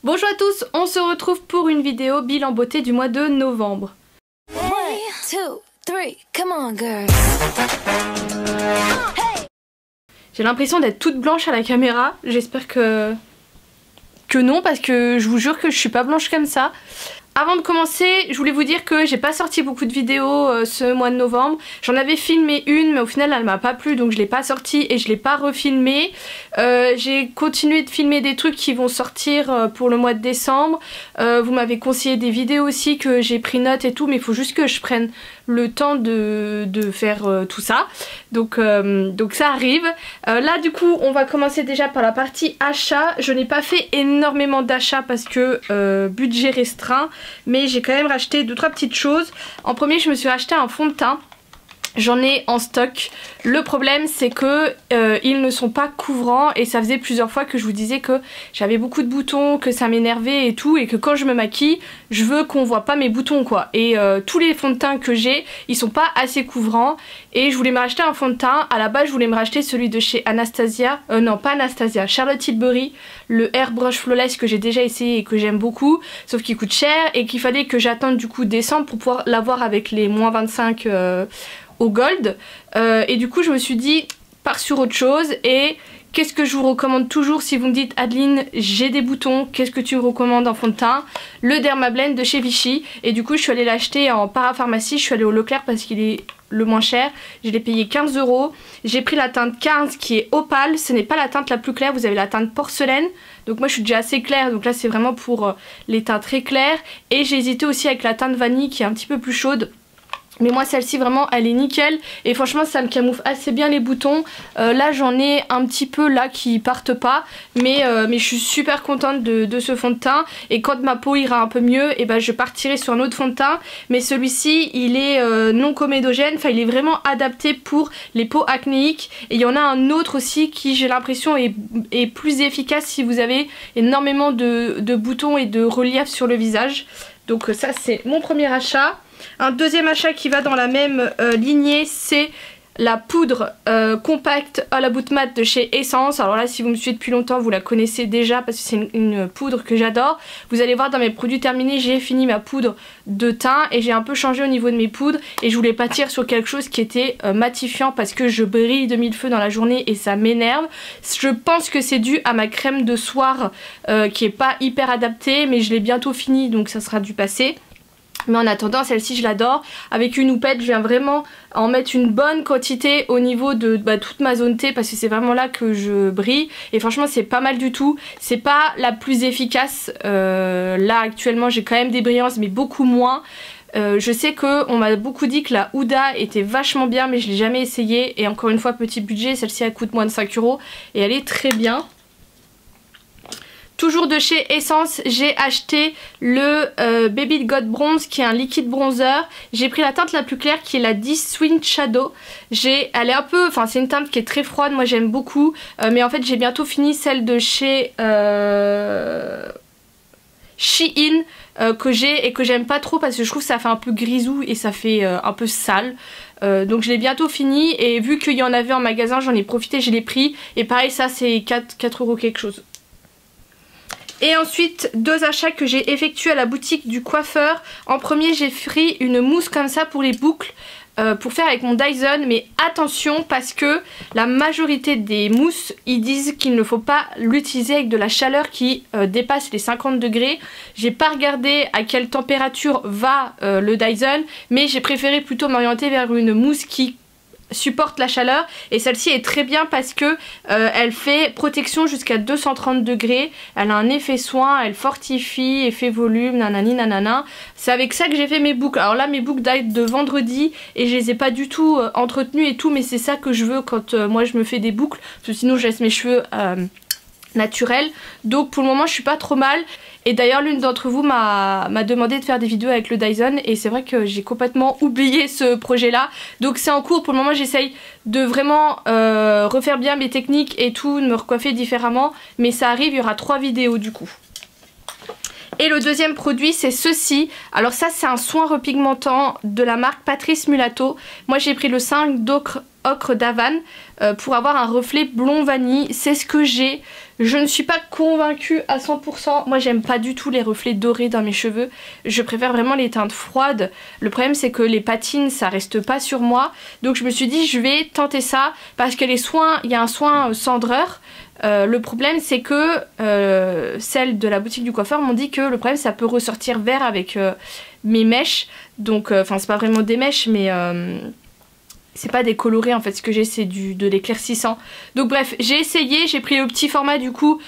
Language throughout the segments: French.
Bonjour à tous, on se retrouve pour une vidéo bilan beauté du mois de novembre. 1, 2, 3, come on girl. J'ai l'impression d'être toute blanche à la caméra, j'espère que non parce que je vous jure que je suis pas blanche comme ça. Avant de commencer, je voulais vous dire que j'ai pas sorti beaucoup de vidéos ce mois de novembre. J'en avais filmé une mais au final elle m'a pas plu donc je l'ai pas sortie et je l'ai pas refilmée. J'ai continué de filmer des trucs qui vont sortir pour le mois de décembre. Vous m'avez conseillé des vidéos aussi que j'ai pris note et tout, mais il faut juste que je prenne le temps de faire tout ça. Donc ça arrive. Là du coup on va commencer déjà par la partie achat. Je n'ai pas fait énormément d'achats parce que budget restreint, mais j'ai quand même racheté 2-3 petites choses. En premier je me suis racheté un fond de teint. J'en ai en stock. Le problème c'est que ils ne sont pas couvrants et ça faisait plusieurs fois que je vous disais que j'avais beaucoup de boutons, que ça m'énervait et tout, et que quand je me maquille je veux qu'on voit pas mes boutons quoi. Et tous les fonds de teint que j'ai ils sont pas assez couvrants et je voulais me racheter un fond de teint. À la base je voulais me racheter celui de chez Anastasia, non pas Anastasia, Charlotte Tilbury, le Airbrush Flawless que j'ai déjà essayé et que j'aime beaucoup, sauf qu'il coûte cher et qu'il fallait que j'attende du coup décembre pour pouvoir l'avoir avec les moins 25 au gold, et du coup je me suis dit pars sur autre chose. Et qu'est-ce que je vous recommande toujours si vous me dites Adeline j'ai des boutons, qu'est-ce que tu me recommandes en fond de teint? Le Dermablend de chez Vichy. Et du coup je suis allée l'acheter en parapharmacie, je suis allée au Leclerc parce qu'il est le moins cher, je l'ai payé 15 €. J'ai pris la teinte 15 qui est opale, ce n'est pas la teinte la plus claire, vous avez la teinte porcelaine, donc moi je suis déjà assez claire, donc là c'est vraiment pour les teintes très claires. Et j'ai hésité aussi avec la teinte vanille qui est un petit peu plus chaude. Mais moi celle-ci vraiment elle est nickel et franchement ça me camoufle assez bien les boutons. Là j'en ai un petit peu là qui partent pas, mais je suis super contente de ce fond de teint. Et quand ma peau ira un peu mieux, et ben je partirai sur un autre fond de teint. Mais celui-ci il est non comédogène, enfin il est vraiment adapté pour les peaux acnéiques. Et il y en a un autre aussi qui j'ai l'impression est plus efficace si vous avez énormément de boutons et de relief sur le visage. Donc ça c'est mon premier achat. Un deuxième achat qui va dans la même lignée, c'est la poudre compacte à la bout mat de chez Essence. Alors là si vous me suivez depuis longtemps vous la connaissez déjà parce que c'est une poudre que j'adore. Vous allez voir dans mes produits terminés j'ai fini ma poudre de teint et j'ai un peu changé au niveau de mes poudres. Et je voulais partir sur quelque chose qui était matifiant parce que je brille de mille feux dans la journée et ça m'énerve. Je pense que c'est dû à ma crème de soir qui est pas hyper adaptée, mais je l'ai bientôt fini donc ça sera du passé. Mais en attendant celle-ci je l'adore. Avec une houppette je viens vraiment en mettre une bonne quantité au niveau de toute ma zone T parce que c'est vraiment là que je brille. Et franchement c'est pas mal du tout. C'est pas la plus efficace. Là actuellement j'ai quand même des brillances mais beaucoup moins. Je sais qu'on m'a beaucoup dit que la Huda était vachement bien mais je l'ai jamais essayé. Et encore une fois petit budget, celle-ci elle coûte moins de 5 € et elle est très bien. Toujours de chez Essence, j'ai acheté le Baby God Bronze qui est un liquide bronzer. J'ai pris la teinte la plus claire qui est la 10 Swing Shadow. Elle est un peu, enfin c'est une teinte qui est très froide, moi j'aime beaucoup. Mais en fait j'ai bientôt fini celle de chez Shein que j'ai et que j'aime pas trop parce que je trouve que ça fait un peu grisou et ça fait un peu sale. Donc je l'ai bientôt fini et vu qu'il y en avait en magasin j'en ai profité, je l'ai pris. Et pareil ça c'est 4 € quelque chose. Et ensuite, deux achats que j'ai effectués à la boutique du coiffeur. En premier, j'ai pris une mousse comme ça pour les boucles, pour faire avec mon Dyson. Mais attention parce que la majorité des mousses, ils disent qu'il ne faut pas l'utiliser avec de la chaleur qui dépasse les 50 degrés. J'ai pas regardé à quelle température va le Dyson, mais j'ai préféré plutôt m'orienter vers une mousse qui supporte la chaleur. Et celle-ci est très bien parce que elle fait protection jusqu'à 230 degrés. Elle a un effet soin, elle fortifie, effet volume, nanani nanana. C'est avec ça que j'ai fait mes boucles. Alors là mes boucles datent de vendredi et je les ai pas du tout entretenues et tout, mais c'est ça que je veux quand moi je me fais des boucles, parce que sinon je laisse mes cheveux naturels. Donc pour le moment je suis pas trop mal. Et d'ailleurs l'une d'entre vous m'a demandé de faire des vidéos avec le Dyson et c'est vrai que j'ai complètement oublié ce projet là. Donc c'est en cours, pour le moment j'essaye de vraiment refaire bien mes techniques et tout, de me recoiffer différemment. Mais ça arrive, il y aura 3 vidéos du coup. Et le deuxième produit c'est ceci. Alors ça c'est un soin repigmentant de la marque Patrice Mulatto. Moi j'ai pris le 5 d'ocre ocre d'Havane pour avoir un reflet blond vanille. C'est ce que j'ai. Je ne suis pas convaincue à 100%. Moi j'aime pas du tout les reflets dorés dans mes cheveux. Je préfère vraiment les teintes froides. Le problème c'est que les patines ça reste pas sur moi. Donc je me suis dit je vais tenter ça parce que les soins, il y a un soin cendreur. Le problème c'est que celles de la boutique du coiffeur m'ont dit que le problème ça peut ressortir vert avec mes mèches. Donc enfin c'est pas vraiment des mèches mais c'est pas des colorés en fait, ce que j'ai c'est de l'éclaircissant. Donc bref, j'ai essayé, j'ai pris le petit format du coup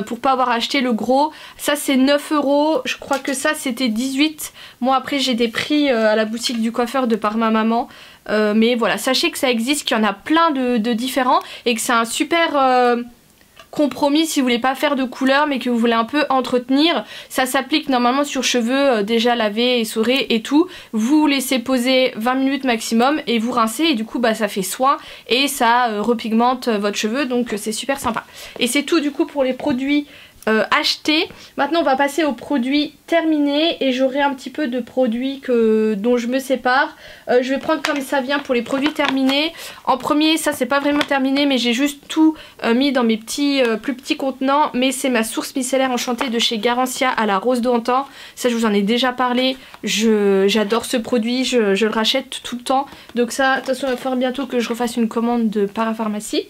pour pas avoir acheté le gros. Ça c'est 9 €, je crois que ça c'était 18. Moi après j'ai des prix à la boutique du coiffeur de par ma maman. Mais voilà, sachez que ça existe, qu'il y en a plein de différents et que c'est un super compromis si vous voulez pas faire de couleur mais que vous voulez un peu entretenir. Ça s'applique normalement sur cheveux déjà lavés, essorés et tout. Vous laissez poser 20 minutes maximum et vous rincez et du coup bah ça fait soin et ça repigmente votre cheveu, donc c'est super sympa. Et c'est tout du coup pour les produits achetés. Maintenant on va passer aux produits terminés et j'aurai un petit peu de produits dont je me sépare. Je vais prendre comme ça vient pour les produits terminés. En premier, ça c'est pas vraiment terminé mais j'ai juste tout mis dans mes petits plus petits contenants, mais c'est ma source micellaire enchantée de chez Garancia à la rose d'antan. Ça je vous en ai déjà parlé, j'adore ce produit, je le rachète tout le temps. Donc ça, de toute façon il va falloir bientôt que je refasse une commande de parapharmacie.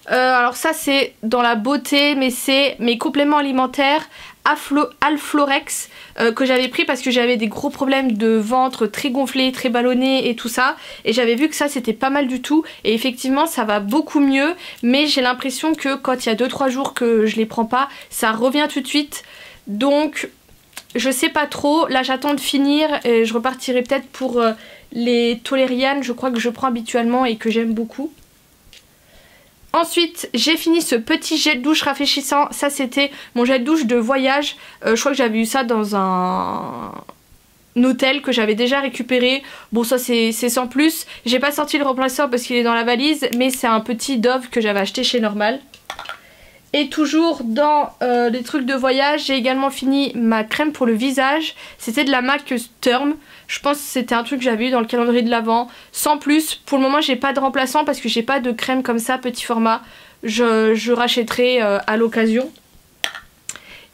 Alors ça c'est dans la beauté mais c'est mes compléments alimentaires Alflorex que j'avais pris parce que j'avais des gros problèmes de ventre très gonflé, très ballonné et tout ça, et j'avais vu que ça c'était pas mal du tout et effectivement ça va beaucoup mieux, mais j'ai l'impression que quand il y a 2-3 jours que je les prends pas ça revient tout de suite, donc je sais pas trop. Là j'attends de finir et je repartirai peut-être pour les Tolériane, je crois que je prends habituellement et que j'aime beaucoup. Ensuite j'ai fini ce petit gel douche rafraîchissant, ça c'était mon gel douche de voyage, je crois que j'avais eu ça dans un hôtel que j'avais déjà récupéré. Bon ça c'est sans plus, j'ai pas sorti le remplaçant parce qu'il est dans la valise, mais c'est un petit Dove que j'avais acheté chez Normal. Et toujours dans les trucs de voyage, j'ai également fini ma crème pour le visage, c'était de la marque Sturm. Je pense que c'était un truc que j'avais eu dans le calendrier de l'Avent. Sans plus, pour le moment j'ai pas de remplaçant parce que j'ai pas de crème comme ça, petit format. Je rachèterai à l'occasion.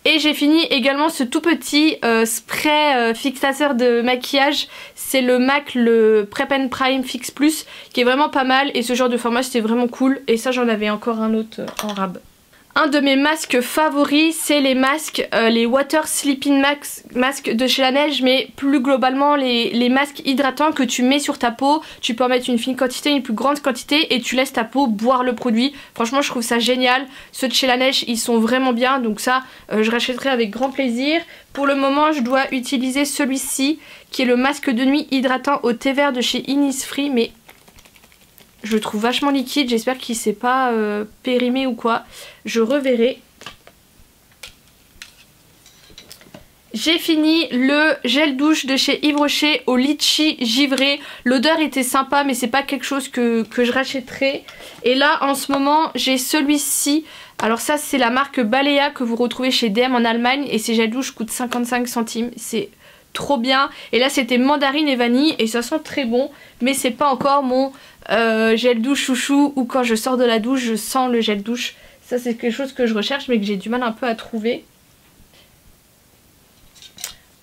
Et j'ai fini également ce tout petit spray fixateur de maquillage. C'est le MAC, le Prep and Prime Fix Plus, qui est vraiment pas mal. Et ce genre de format c'était vraiment cool. Et ça j'en avais encore un autre en rab. Un de mes masques favoris, c'est les masques, les Water Sleeping Masks de chez La Neige, mais plus globalement les masques hydratants que tu mets sur ta peau. Tu peux en mettre une fine quantité, une plus grande quantité et tu laisses ta peau boire le produit. Franchement je trouve ça génial. Ceux de chez La Neige ils sont vraiment bien, donc ça je rachèterai avec grand plaisir. Pour le moment je dois utiliser celui-ci qui est le masque de nuit hydratant au thé vert de chez Innisfree, mais je le trouve vachement liquide, j'espère qu'il s'est pas périmé ou quoi. Je reverrai. J'ai fini le gel douche de chez Yves Rocher au litchi givré. L'odeur était sympa mais c'est pas quelque chose que je rachèterai. Et là en ce moment j'ai celui-ci. Alors ça c'est la marque Balea que vous retrouvez chez DM en Allemagne et ces gels douche coûtent 55 centimes. C'est trop bien. Et là c'était mandarine et vanille et ça sent très bon, mais c'est pas encore mon gel douche chouchou ou quand je sors de la douche je sens le gel douche. Ça c'est quelque chose que je recherche mais que j'ai du mal un peu à trouver.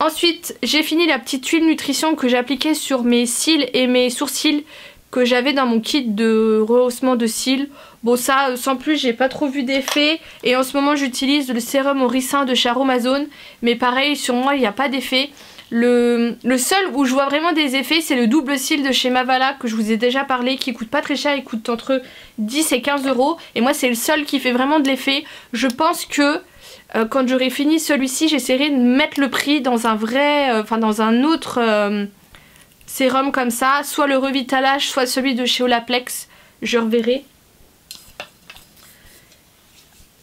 Ensuite j'ai fini la petite huile nutrition que j'ai appliquée sur mes cils et mes sourcils que j'avais dans mon kit de rehaussement de cils. Bon ça sans plus j'ai pas trop vu d'effet et en ce moment j'utilise le sérum au ricin de chez Aromazone, mais pareil sur moi il n'y a pas d'effet. Le seul où je vois vraiment des effets c'est le double cil de chez Mavala que je vous ai déjà parlé, qui coûte pas très cher, il coûte entre 10 et 15 € et moi c'est le seul qui fait vraiment de l'effet. Je pense que quand j'aurai fini celui-ci j'essaierai de mettre le prix dans un vrai, dans un autre sérum comme ça, soit le Revitalage soit celui de chez Olaplex, je reverrai.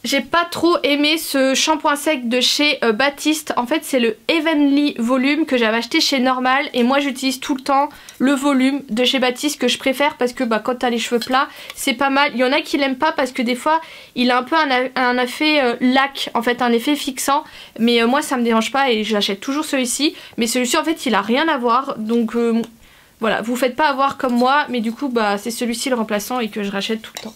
J'ai pas trop aimé ce shampoing sec de chez Baptiste. En fait c'est le Heavenly Volume que j'avais acheté chez Normal et moi j'utilise tout le temps le volume de chez Baptiste que je préfère parce que quand t'as les cheveux plats c'est pas mal. Il y en a qui l'aiment pas parce que des fois il a un peu un effet lac, en fait un effet fixant, mais moi ça me dérange pas et j'achète toujours celui-ci. Mais celui-ci en fait il a rien à voir, donc Voilà, vous faites pas avoir comme moi, mais du coup bah c'est celui-ci le remplaçant et que je rachète tout le temps.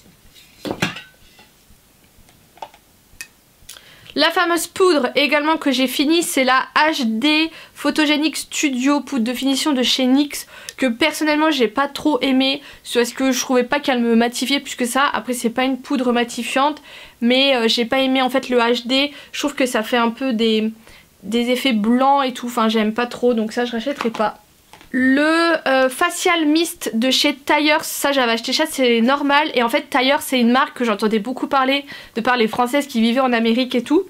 La fameuse poudre également que j'ai fini, c'est la HD Photogenic Studio poudre de finition de chez NYX, que personnellement j'ai pas trop aimé parce que je trouvais pas qu'elle me matifiait plus que ça. Après c'est pas une poudre matifiante, mais j'ai pas aimé en fait le HD. Je trouve que ça fait un peu des effets blancs et tout, enfin j'aime pas trop, donc ça je rachèterai pas. Le Facial Mist de chez Tires, ça j'avais acheté ça, c'est normal. Et en fait Tires c'est une marque que j'entendais beaucoup parler de par les françaises qui vivaient en Amérique et tout.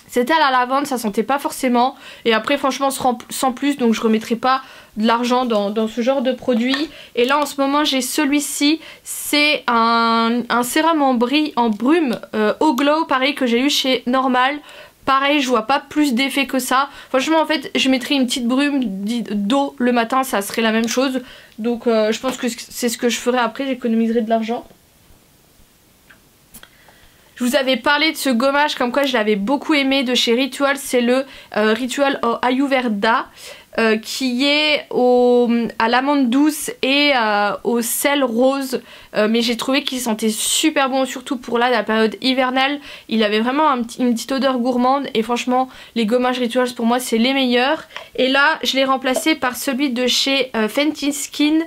C'était à la lavande, ça sentait pas forcément. Et après franchement sans plus, donc je remettrai pas de l'argent dans ce genre de produit. Et là en ce moment j'ai celui-ci, c'est un sérum en brume au glow, pareil que j'ai eu chez Normal. Pareil, je vois pas plus d'effet que ça. Franchement, en fait, je mettrais une petite brume d'eau le matin, ça serait la même chose. Donc, je pense que c'est ce que je ferai après, j'économiserai de l'argent. Je vous avais parlé de ce gommage, comme quoi je l'avais beaucoup aimé de chez Ritual. C'est le Ritual Ayurveda. Qui est à l'amande douce et au sel rose, mais j'ai trouvé qu'il sentait super bon, surtout pour là la période hivernale. Il avait vraiment une petite odeur gourmande et franchement les gommages Rituals pour moi c'est les meilleurs. Et là je l'ai remplacé par celui de chez Fenty Skin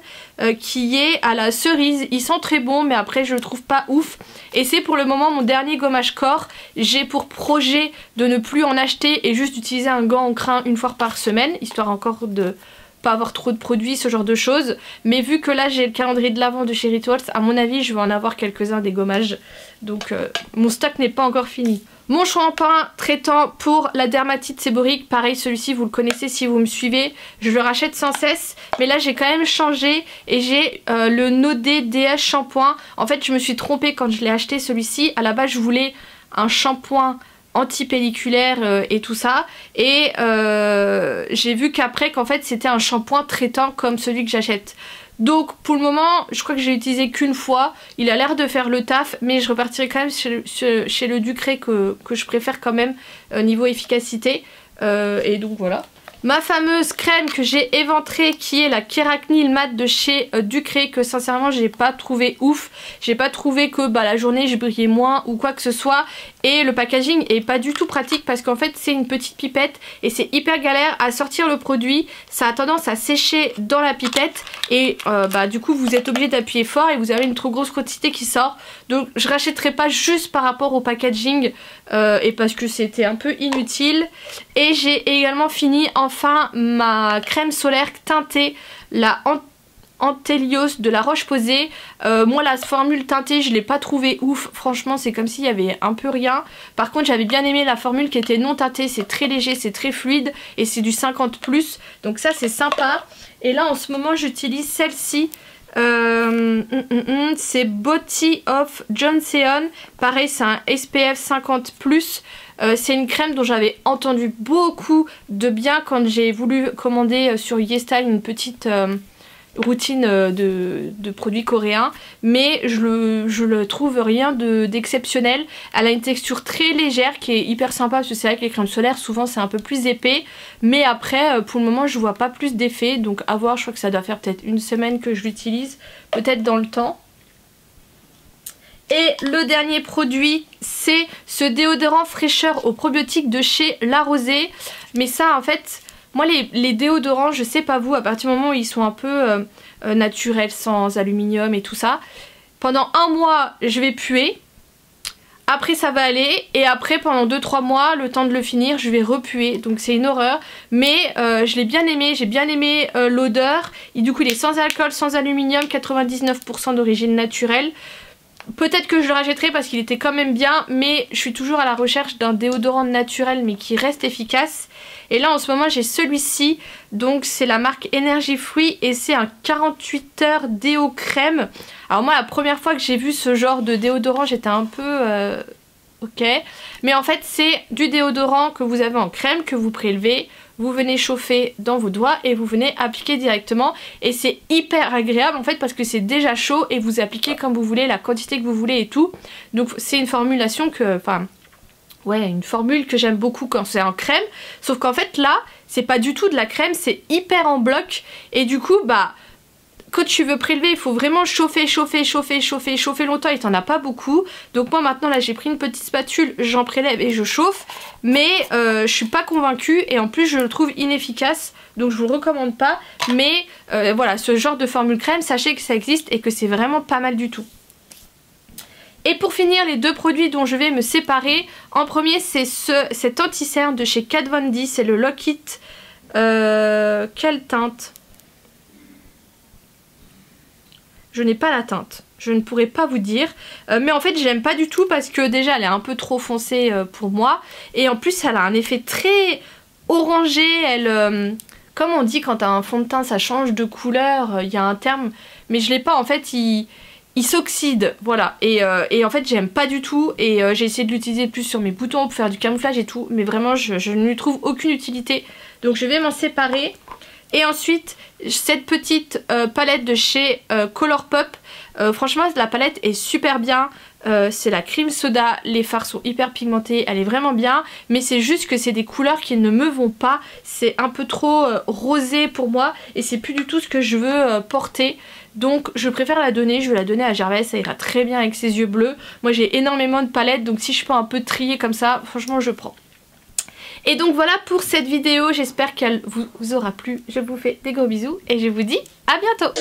qui est à la cerise. Il sent très bon mais après je le trouve pas ouf. Et c'est pour le moment mon dernier gommage corps. J'ai pour projet de ne plus en acheter et juste d'utiliser un gant en crin une fois par semaine, histoire encore de pas avoir trop de produits, ce genre de choses. Mais vu que là j'ai le calendrier de l'Avent de chez Rituals, à mon avis je vais en avoir quelques-uns des gommages. Donc mon stock n'est pas encore fini. Mon shampoing traitant pour la dermatite séborique, pareil celui-ci vous le connaissez si vous me suivez, je le rachète sans cesse. Mais là j'ai quand même changé et j'ai le Nodé DS shampoing. En fait je me suis trompée quand je l'ai acheté celui-ci. À la base je voulais un shampoing anti-pelliculaire et tout ça, et j'ai vu qu'après qu'en fait c'était un shampoing traitant comme celui que j'achète. Donc pour le moment je crois que j'ai utilisé qu'une fois, il a l'air de faire le taf, mais je repartirai quand même chez le Ducré que je préfère quand même niveau efficacité, et donc voilà. Ma fameuse crème que j'ai éventrée qui est la Kéracnil Mat de chez Ducré, que sincèrement j'ai pas trouvé ouf. J'ai pas trouvé que la journée je brillais moins ou quoi que ce soit. Et le packaging est pas du tout pratique parce qu'en fait c'est une petite pipette et c'est hyper galère à sortir le produit. Ça a tendance à sécher dans la pipette et du coup vous êtes obligé d'appuyer fort et vous avez une trop grosse quantité qui sort. Donc je rachèterai pas juste par rapport au packaging et parce que c'était un peu inutile. Et j'ai également fini enfin ma crème solaire teintée, la Antelios de la Roche-Posay. Moi la formule teintée je l'ai pas trouvée ouf, franchement c'est comme s'il y avait un peu rien. Par contre j'avais bien aimé la formule qui était non teintée, c'est très léger, c'est très fluide et c'est du 50+, donc ça c'est sympa. Et là en ce moment j'utilise celle-ci, c'est Body of Johnson, pareil c'est un SPF 50+. C'est une crème dont j'avais entendu beaucoup de bien quand j'ai voulu commander sur YesStyle une petite routine de produits coréens, mais je le trouve rien d'exceptionnel. Elle a une texture très légère qui est hyper sympa parce que c'est vrai que les crèmes solaires souvent c'est un peu plus épais, mais après pour le moment je vois pas plus d'effet, donc à voir. Je crois que ça doit faire peut-être une semaine que je l'utilise, peut-être dans le temps. Et le dernier produit c'est ce déodorant fraîcheur aux probiotiques de chez La Rosée. Mais ça en fait, moi les déodorants, je sais pas vous, à partir du moment où ils sont un peu naturels, sans aluminium et tout ça, pendant un mois je vais puer, après ça va aller, et après pendant 2-3 mois, le temps de le finir, je vais repuer, donc c'est une horreur. Mais je l'ai bien aimé, j'ai bien aimé l'odeur, et du coup il est sans alcool, sans aluminium, 99% d'origine naturelle. Peut-être que je le rachèterai parce qu'il était quand même bien, mais je suis toujours à la recherche d'un déodorant naturel mais qui reste efficace. Et là en ce moment j'ai celui-ci, donc c'est la marque Energy Fruit et c'est un 48 heures déo crème. Alors moi la première fois que j'ai vu ce genre de déodorant j'étais un peu ok, mais en fait c'est du déodorant que vous avez en crème, que vous prélevez, vous venez chauffer dans vos doigts et vous venez appliquer directement, et c'est hyper agréable en fait parce que c'est déjà chaud et vous appliquez comme vous voulez, la quantité que vous voulez et tout. Donc c'est une formulation que, enfin ouais, une formule que j'aime beaucoup quand c'est en crème, sauf qu'en fait là c'est pas du tout de la crème, c'est hyper en bloc, et du coup quand tu veux prélever, il faut vraiment chauffer longtemps et t'en as pas beaucoup. Donc moi maintenant là j'ai pris une petite spatule, j'en prélève et je chauffe. Mais je suis pas convaincue et en plus je le trouve inefficace. Donc je vous le recommande pas. Mais voilà, ce genre de formule crème, sachez que ça existe et que c'est vraiment pas mal du tout. Et pour finir, les deux produits dont je vais me séparer. En premier c'est cet anti-cerne de chez Kat Von D, c'est le Lock It. Quelle teinte ? Je n'ai pas la teinte, je ne pourrais pas vous dire. Mais en fait je l'aime pas du tout parce que déjà elle est un peu trop foncée pour moi. Et en plus elle a un effet très orangé. Elle, comme on dit quand un fond de teint ça change de couleur, il y a un terme. Mais je l'ai pas, en fait il s'oxyde, voilà. Et en fait j'aime pas du tout. Et j'ai essayé de l'utiliser plus sur mes boutons pour faire du camouflage et tout. Mais vraiment je ne lui trouve aucune utilité. Donc je vais m'en séparer. Et ensuite, cette petite palette de chez Colourpop. Franchement, la palette est super bien. C'est la cream soda. Les fards sont hyper pigmentés. Elle est vraiment bien. Mais c'est juste que c'est des couleurs qui ne me vont pas. C'est un peu trop rosé pour moi. Et c'est plus du tout ce que je veux porter. Donc je préfère la donner. Je vais la donner à Gervais. Ça ira très bien avec ses yeux bleus. Moi j'ai énormément de palettes. Donc si je peux un peu trier comme ça, franchement je prends. Et donc voilà pour cette vidéo, j'espère qu'elle vous aura plu. Je vous fais des gros bisous et je vous dis à bientôt.